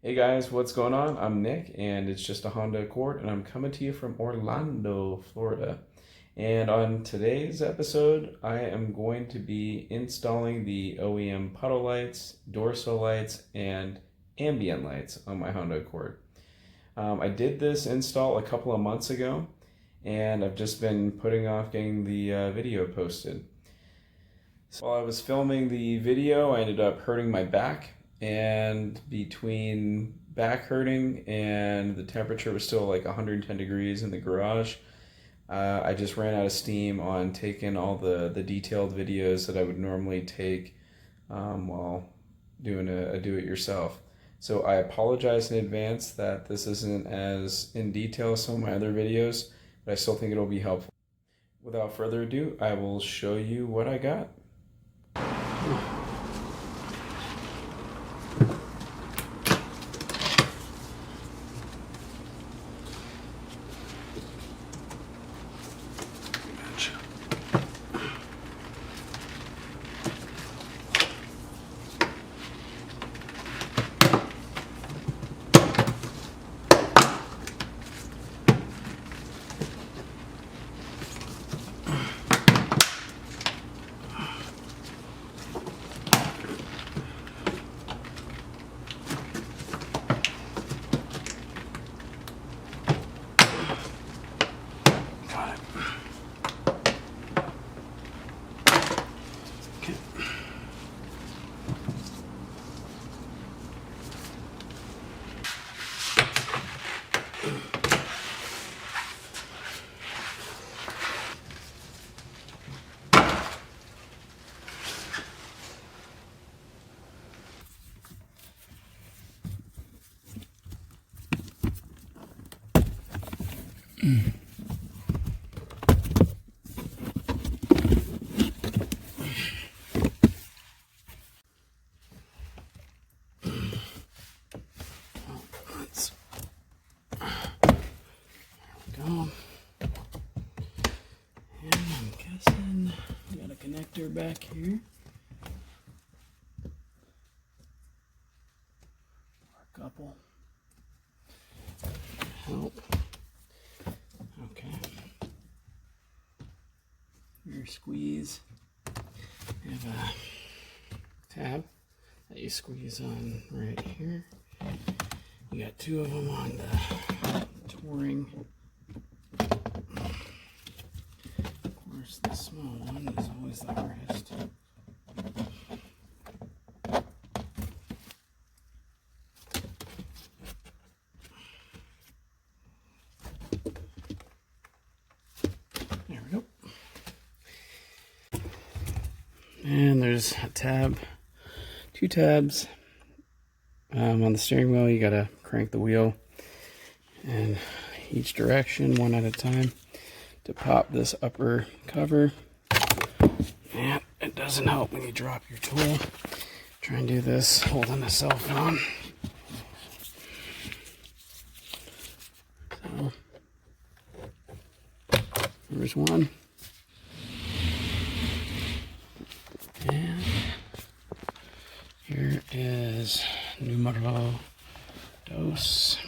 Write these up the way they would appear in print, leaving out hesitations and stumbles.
Hey guys, what's going on? I'm Nick, and it's just a Honda Accord, and I'm coming to you from Orlando, Florida. And on today's episode, I am going to be installing the OEM puddle lights, dorsal lights, and ambient lights on my Honda Accord. I did this install a couple of months ago, and I've just been putting off getting the video posted. So while I was filming the video, I ended up hurting my back, and between back hurting and the temperature was still like 110 degrees in the garage, I just ran out of steam on taking all the detailed videos that I would normally take while doing a do-it-yourself. So I apologize in advance that this isn't as in detail as some of my other videos, but I still think it'll be helpful. Without further ado, I will show you what I got. Connector back here. Or a couple. Help. Okay. Your squeeze. You have a tab that you squeeze on right here. You got two of them on the touring. The small one is always the hardest. There we go. And there's a tab, two tabs. On the steering wheel, you gotta crank the wheel in each direction, one at a time, to pop this upper cover. And it doesn't help when you drop your tool. Try and do this holding a cell phone. So there's one. And here is numero dos.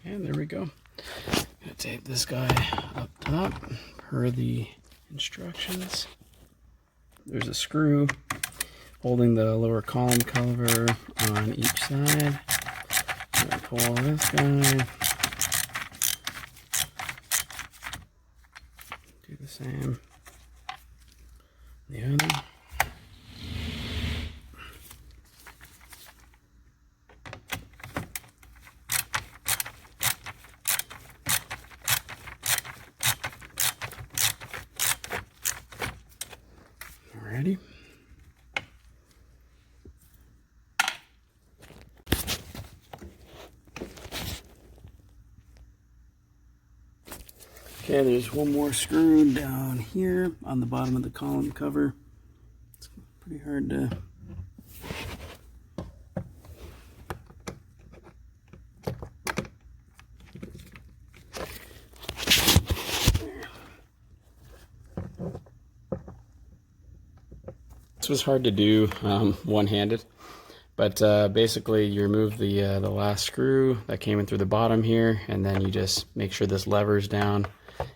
And there we go. Gonna tape this guy up top per the instructions. There's a screw holding the lower column cover on each side. I'm gonna pull this guy. Do the same. The other. Ready? Okay, there's one more screw down here on the bottom of the column cover. It's pretty hard to was hard to do one-handed, but basically you remove the last screw that came in through the bottom here, and then you just make sure this lever's down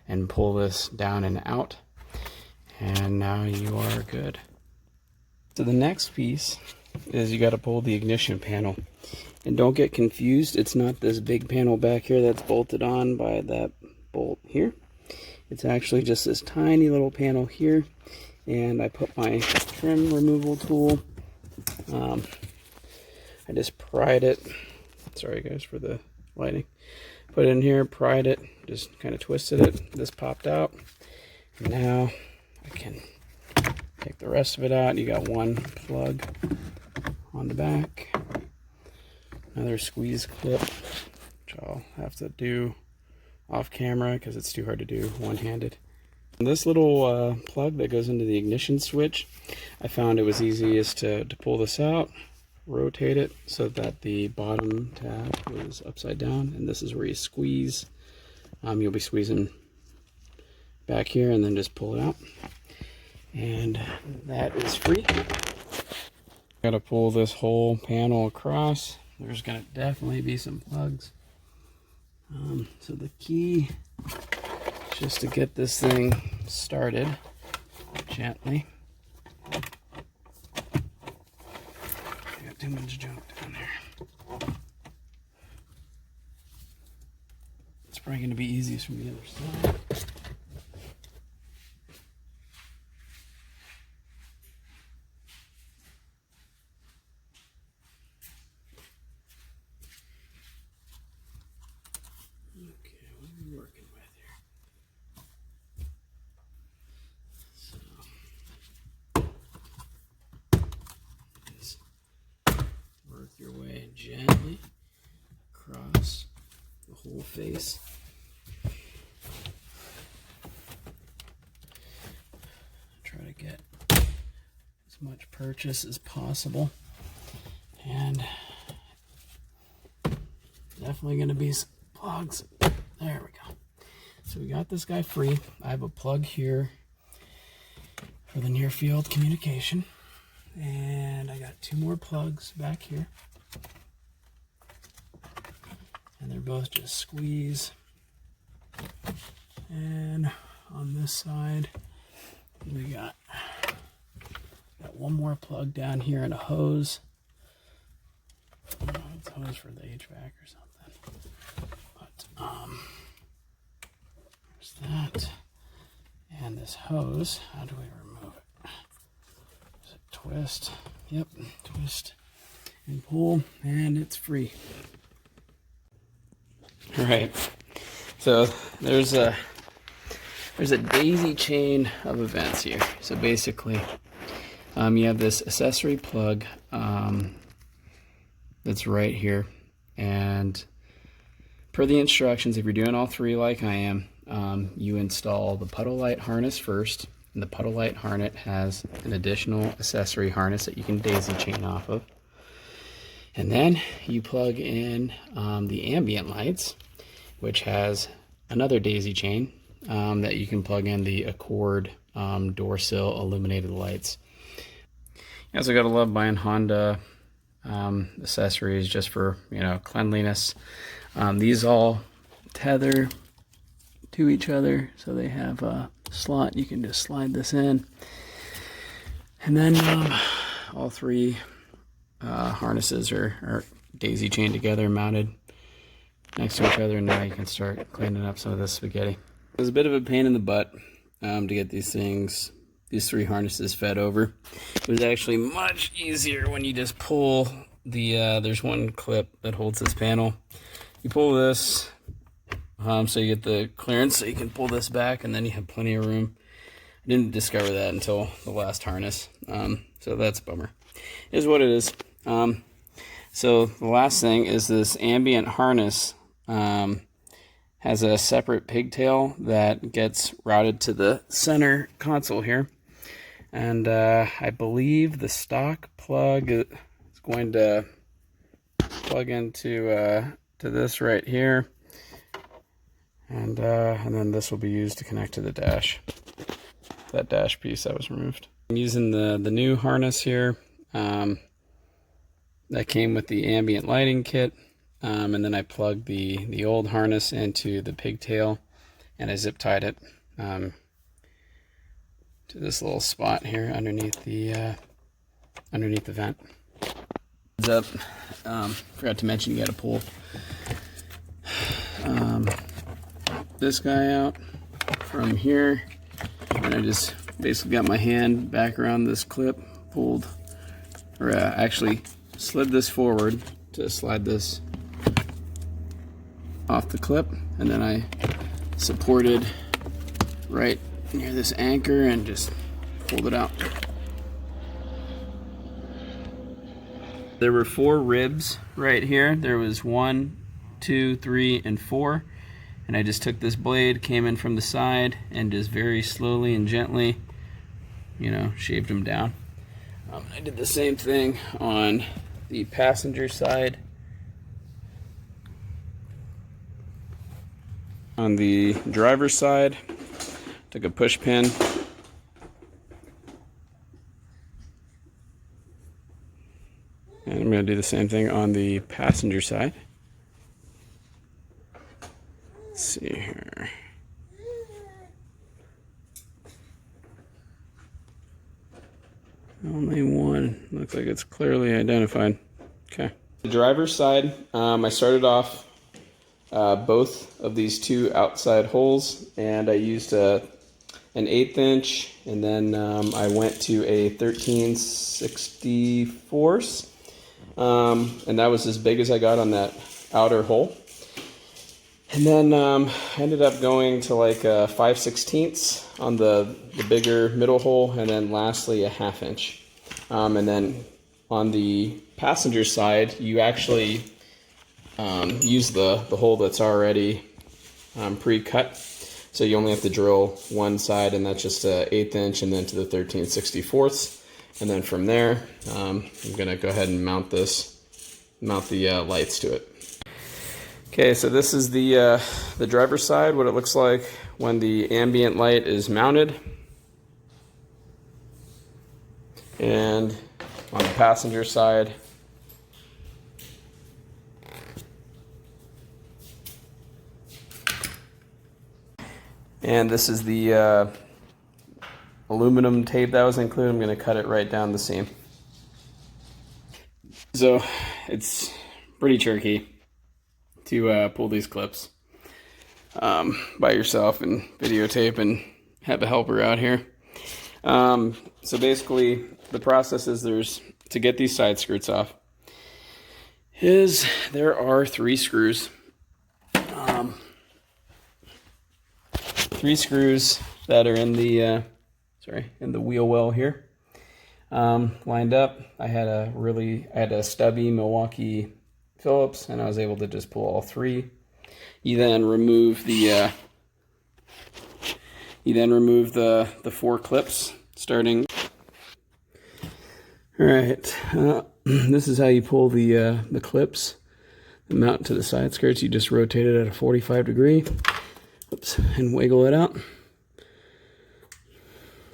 and pull this down and out, and now you are good. So the next piece is you got to pull the ignition panel, and don't get confused, it's not this big panel back here that's bolted on by that bolt here. It's actually just this tiny little panel here, and I put my trim removal tool, I just pried it, sorry guys for the lighting, put it in here, pried it, just kind of twisted it, this popped out, and now I can take the rest of it out. You got one plug on the back, another squeeze clip, which I'll have to do off camera because it's too hard to do one-handed. This little plug that goes into the ignition switch, I found it was easiest to pull this out, rotate it so that the bottom tab was upside down, and this is where you squeeze. You'll be squeezing back here and then just pull it out, and that is free. Got to pull this whole panel across. There's going to definitely be some plugs. So the key is just to get this thing started gently. I got too much junk down there. It's probably going to be easiest from the other side. Your way gently across the whole face. Try to get as much purchase as possible, and definitely going to be some plugs. There we go. So we got this guy free. I have a plug here for the near field communication. And I got two more plugs back here, and they're both just squeeze. And on this side we got one more plug down here and a hose. It's a hose for the HVAC or something, but there's that, and this hose, how do we remove it? Twist, yep, twist and pull, and it's free. All right, so there's a daisy chain of events here. So basically, you have this accessory plug that's right here, and per the instructions, if you're doing all three like I am, you install the Puddle light harness first. And the Puddle light harness has an additional accessory harness that you can daisy chain off of. And then you plug in the ambient lights, which has another daisy chain that you can plug in the Accord door sill illuminated lights. You also gotta love buying Honda accessories just for, you know, cleanliness. These all tether to each other, so they have a slot. You can just slide this in, and then all three harnesses are daisy chained together, mounted next to each other, and now you can start cleaning up some of this spaghetti. It was a bit of a pain in the butt to get these three harnesses fed over. It was actually much easier when you just pull the there's one clip that holds this panel. You pull this so you get the clearance, so you can pull this back, and then you have plenty of room. I didn't discover that until the last harness, so that's a bummer. It is what it is. So the last thing is this ambient harness has a separate pigtail that gets routed to the center console here, and I believe the stock plug is going to plug into to this right here. And then this will be used to connect to the dash. that dash piece that was removed. I'm using the new harness here that came with the ambient lighting kit, and then I plugged the old harness into the pigtail, and I zip tied it to this little spot here underneath the vent. Heads up, forgot to mention you got to pull this guy out from here, and I just basically got my hand back around this clip, pulled, or actually slid this forward to slide this off the clip, and then I supported right near this anchor and just pulled it out. There were 4 ribs right here. There was 1, 2, 3, and 4. And I just took this blade, came in from the side, and just very slowly and gently, shaved them down. I did the same thing on the passenger side. On the driver's side, took a push pin, and I'm going to do the same thing on the passenger side. Let's see here. Only one. Looks like it's clearly identified. Okay. The driver's side, I started off both of these 2 outside holes, and I used an 1/8 inch, and then I went to a 13/64, and that was as big as I got on that outer hole. And then I ended up going to like 5/16 on the bigger middle hole, and then lastly a 1/2 inch. And then on the passenger side, you actually use the hole that's already pre-cut. So you only have to drill one side, and that's just a 1/8 inch, and then to the 13/64. And then from there, I'm gonna go ahead and mount the lights to it. Okay, so this is the driver's side, what it looks like when the ambient light is mounted. And on the passenger side, and this is the aluminum tape that was included. I'm going to cut it right down the seam. So it's pretty tricky to pull these clips by yourself and videotape and have a helper out here. So basically the process is to get these side skirts off is there are 3 screws. 3 screws that are in the wheel well here, lined up. I had a stubby Milwaukee Phillips, and I was able to just pull all 3. You then remove the 4 clips starting. All right, this is how you pull the clips and mount to the side skirts. You just rotate it at a 45 degree. Oops, and wiggle it out.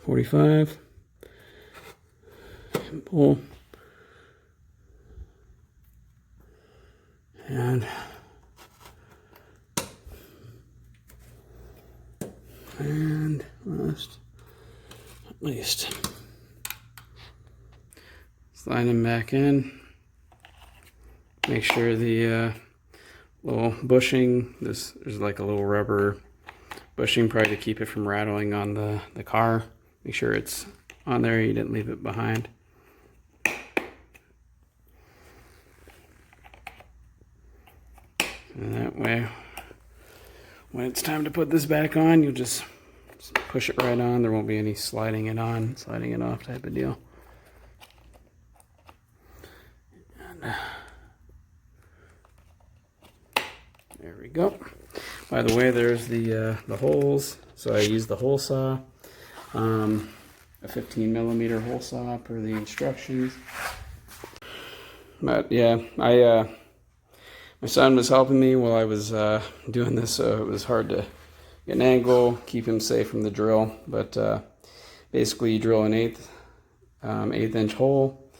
45. And pull. And last at least slide them back in. Make sure the little bushing, there's like a little rubber bushing probably to keep it from rattling on the car. Make sure it's on there, you didn't leave it behind. And that way, when it's time to put this back on, you'll just push it right on. There won't be any sliding it on, sliding it off type of deal. And, there we go. By the way, there's the holes. So I used the hole saw, a 15 millimeter hole saw per the instructions. But yeah, my son was helping me while I was doing this, so it was hard to get an angle, keep him safe from the drill. But Basically, you drill an eighth inch hole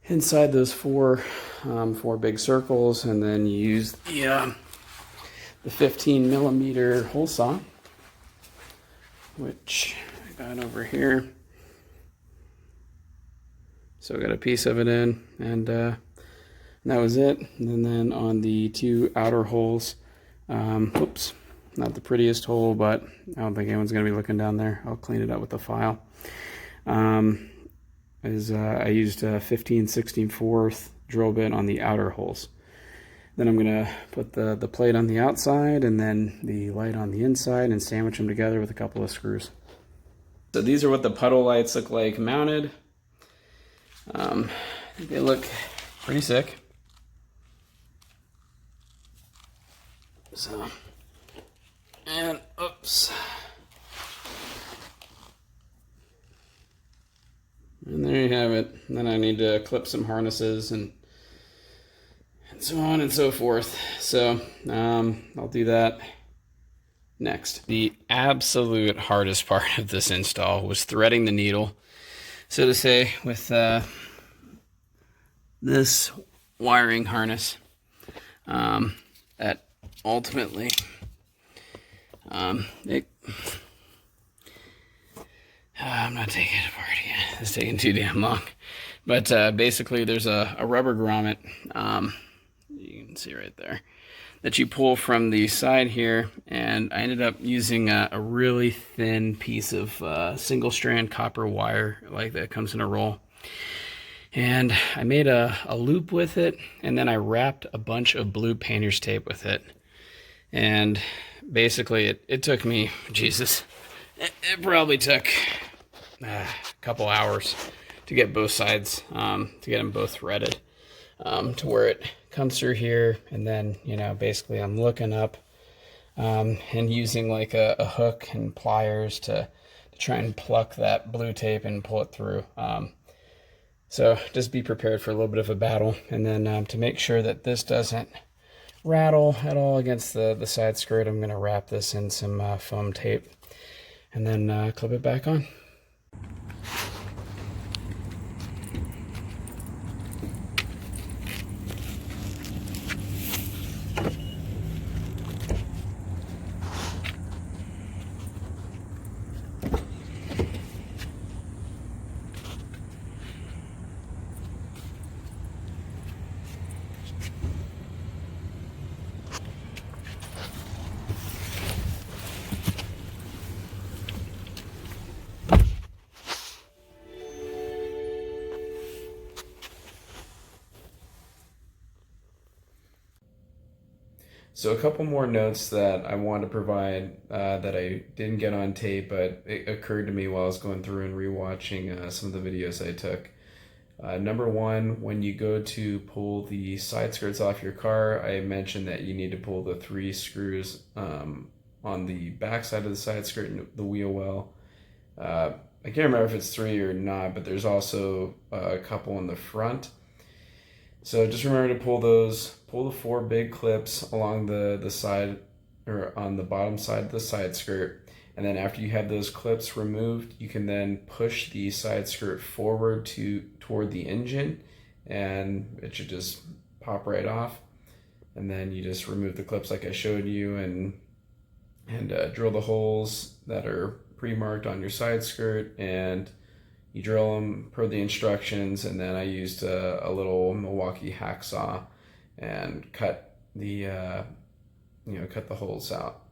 inside those four big circles, and then you use the 15 millimeter hole saw, which I got over here. So I got a piece of it in, and that was it. And then on the two outer holes, oops, not the prettiest hole, but I don't think anyone's going to be looking down there. I'll clean it up with a file. I used a 15/16/4 drill bit on the outer holes. Then I'm going to put the plate on the outside and then the light on the inside and sandwich them together with a couple of screws. So these are what the Puddle lights look like mounted. I think they look pretty sick. So, and oops. And there you have it. And then I need to clip some harnesses and so on and so forth. So I'll do that next. The absolute hardest part of this install was threading the needle. So to say, with this wiring harness, that ultimately I'm not taking it apart again. It's taking too damn long. But basically, there's a rubber grommet, you can see right there, that you pull from the side here, and I ended up using a really thin piece of single strand copper wire, like that comes in a roll. And I made a loop with it, and then I wrapped a bunch of blue painter's tape with it. And basically, it took me, Jesus, it probably took a couple hours to get both sides, to get them both threaded, to where it comes through here. And then, basically I'm looking up and using like a hook and pliers to try and pluck that blue tape and pull it through. So just be prepared for a little bit of a battle. And then to make sure that this doesn't rattle at all against the side skirt, I'm going to wrap this in some foam tape and then clip it back on. So a couple more notes that I want to provide that I didn't get on tape, but it occurred to me while I was going through and rewatching some of the videos I took. Number one, when you go to pull the side skirts off your car, I mentioned that you need to pull the 3 screws on the back side of the side skirt and the wheel well. I can't remember if it's 3 or not, but there's also a couple in the front. So just remember to pull the 4 big clips along the side, or on the bottom side of the side skirt. And then after you have those clips removed, you can then push the side skirt forward toward the engine, and it should just pop right off. And then you just remove the clips like I showed you, and drill the holes that are pre-marked on your side skirt, and you drill them per the instructions. And then I used a little Milwaukee hacksaw and cut the holes out.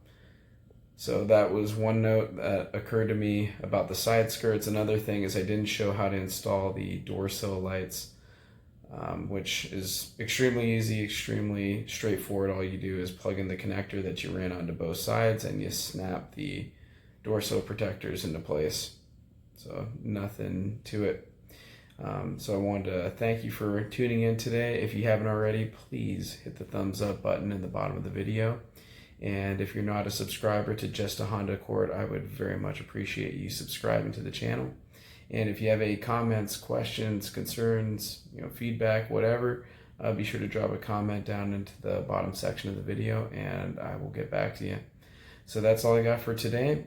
So that was one note that occurred to me about the side skirts. Another thing is I didn't show how to install the door sill lights, which is extremely easy, extremely straightforward. All you do is plug in the connector that you ran onto both sides, and you snap the door sill protectors into place. So nothing to it. So I wanted to thank you for tuning in today. If you haven't already, please hit the thumbs up button in the bottom of the video. And if you're not a subscriber to Just a Honda Accord, I would very much appreciate you subscribing to the channel. And if you have any comments, questions, concerns, feedback, whatever, be sure to drop a comment down into the bottom section of the video, and I will get back to you. So that's all I got for today.